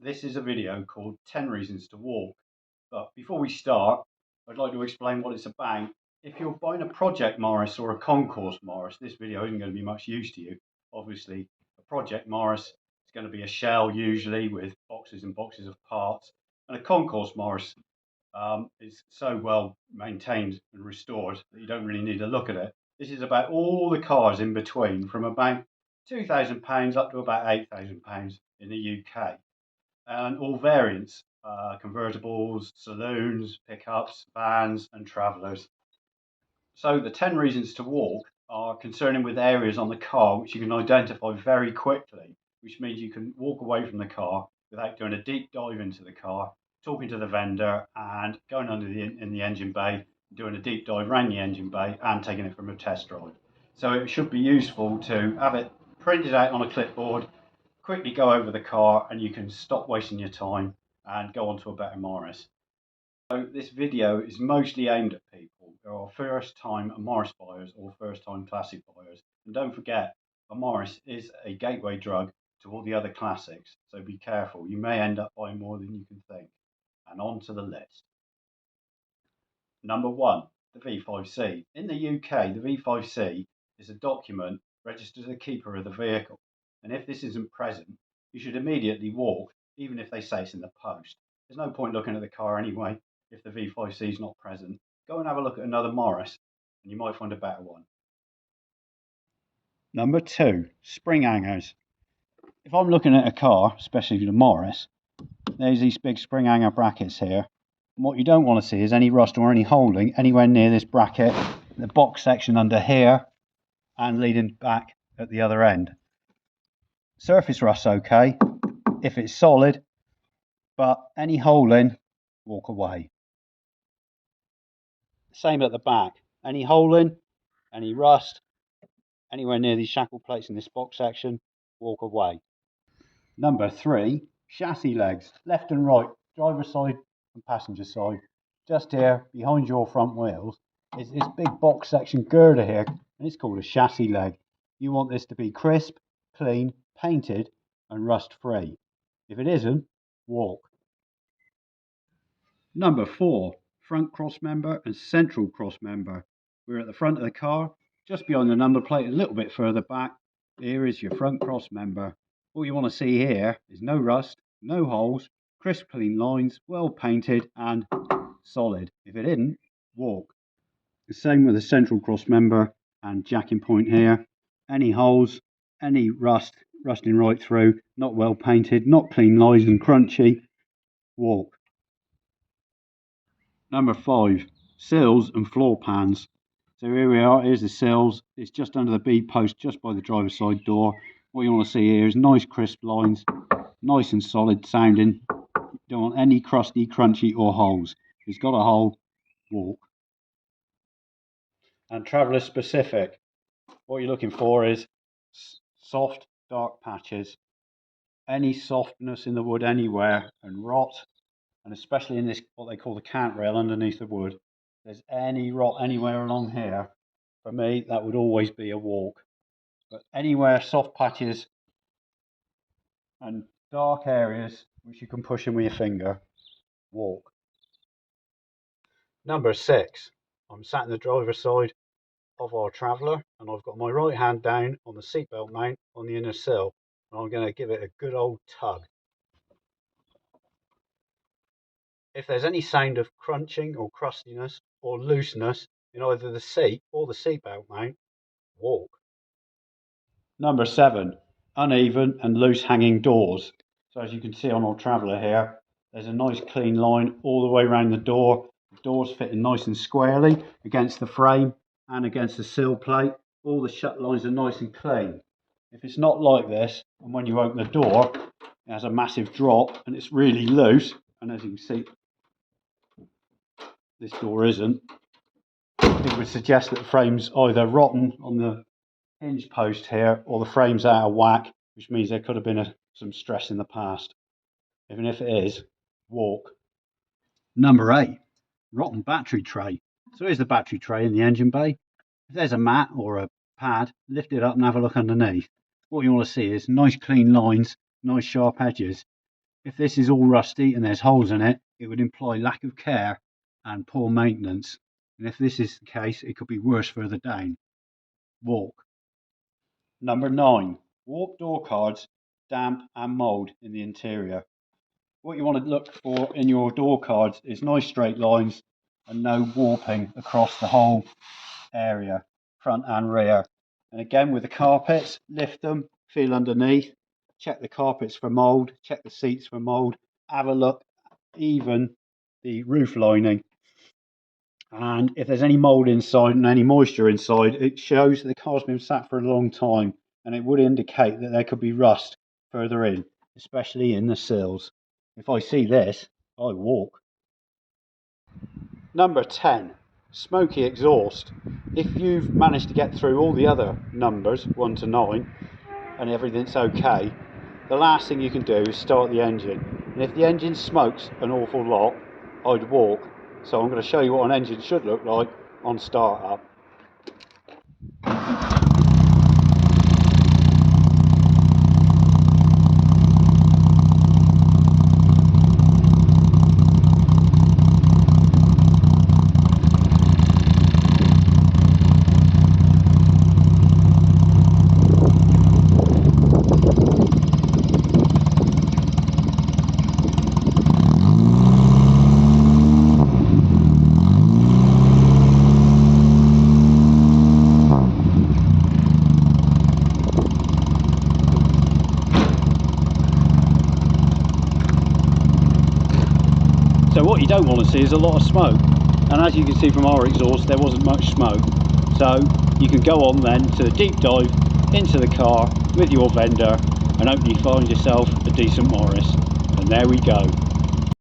This is a video called 10 Reasons to Walk. But before we start, I'd like to explain what it's about. If you're buying a Project Morris or a Concourse Morris, this video isn't going to be much use to you. Obviously, a Project Morris is going to be a shell usually with boxes and boxes of parts. And a Concourse Morris is so well maintained and restored that you don't really need to look at it. This is about all the cars in between, from about £2,000 up to about £8,000 in the UK, and all variants, convertibles, saloons, pickups, vans, and travellers. So the 10 reasons to walk are concerning with areas on the car which you can identify very quickly, which means you can walk away from the car without doing a deep dive into the car, talking to the vendor, and going under in the engine bay, doing a deep dive around the engine bay, and taking it from a test drive. So it should be useful to have it printed out on a clipboard, quickly go over the car, and you can stop wasting your time and go on to a better Morris. So this video is mostly aimed at people who are first time Morris buyers or first time classic buyers. And don't forget, a Morris is a gateway drug to all the other classics, so be careful. You may end up buying more than you can think. And on to the list. Number 1, the V5C. In the UK, the V5C is a document registered to the keeper of the vehicle. And if this isn't present, you should immediately walk, even if they say it's in the post. There's no point looking at the car anyway if the V5C is not present. Go and have a look at another Morris, and you might find a better one. Number 2, spring hangers. If I'm looking at a car, especially the Morris, there's these big spring hanger brackets here. And what you don't want to see is any rust or any holding anywhere near this bracket, the box section under here, and leading back at the other end. Surface rust's okay if it's solid, but any holing, walk away. Same at the back. Any holing, any rust, anywhere near these shackle plates in this box section, walk away. Number 3, chassis legs, left and right, driver's side and passenger side. Just here, behind your front wheels, is this big box section girder here, and it's called a chassis leg. You want this to be crisp, clean, painted, and rust free. If it isn't, walk. Number 4, front cross member and central cross member. We're at the front of the car, just behind the number plate, a little bit further back. Here is your front cross member. What you want to see here is no rust, no holes, crisp clean lines, well painted and solid. If it isn't, walk. The same with the central cross member and jacking point here. Any holes, any rusting right through, not well painted, not clean lines and crunchy, walk. Number 5, sills and floor pans. So here we are, here's the sills. It's just under the B post, just by the driver's side door. What you want to see here is nice crisp lines, nice and solid sounding. You don't want any crusty, crunchy or holes. If it's got a hole, walk. And traveller specific, what you're looking for is soft, dark patches. Any softness in the wood anywhere, and rot, and especially in this, what they call the cant rail underneath the wood. If there's any rot anywhere along here, for me, that would always be a walk. But anywhere soft patches and dark areas which you can push in with your finger, walk. Number 6, I'm sat in the driver's side of our traveller, and I've got my right hand down on the seatbelt mount on the inner sill, and I'm going to give it a good old tug. If there's any sound of crunching or crustiness or looseness in either the seat or the seatbelt mount, walk. Number 7, uneven and loose hanging doors. So as you can see on our traveller here, there's a nice clean line all the way around the door. The door's fitting nice and squarely against the frame and against the sill plate. All the shut lines are nice and clean. If it's not like this, and when you open the door, it has a massive drop and it's really loose, and as you can see, this door isn't, it would suggest that the frame's either rotten on the hinge post here, or the frame's out of whack, which means there could have been some stress in the past. Even if it is, walk. Number 8, rotten battery tray. So here's the battery tray in the engine bay. If there's a mat or a pad, lift it up and have a look underneath. What you want to see is nice clean lines, nice sharp edges. If this is all rusty and there's holes in it, it would imply lack of care and poor maintenance. And if this is the case, it could be worse further down. Walk. Number 9. Walk door cards, damp and mould in the interior. What you want to look for in your door cards is nice straight lines and no warping across the whole area, front and rear. And again, with the carpets, lift them, feel underneath, check the carpets for mould, check the seats for mould, have a look, even the roof lining. And if there's any mould inside and any moisture inside, it shows that the car's been sat for a long time, and it would indicate that there could be rust further in, especially in the sills. If I see this, I walk. Number 10, Smoky Exhaust. If you've managed to get through all the other numbers, 1 to 9, and everything's okay, the last thing you can do is start the engine. And if the engine smokes an awful lot, I'd walk. So I'm going to show you what an engine should look like on start up. So what you don't want to see is a lot of smoke, and as you can see from our exhaust, there wasn't much smoke. So you can go on then to the deep dive into the car with your vendor and hopefully find yourself a decent Morris. And there we go.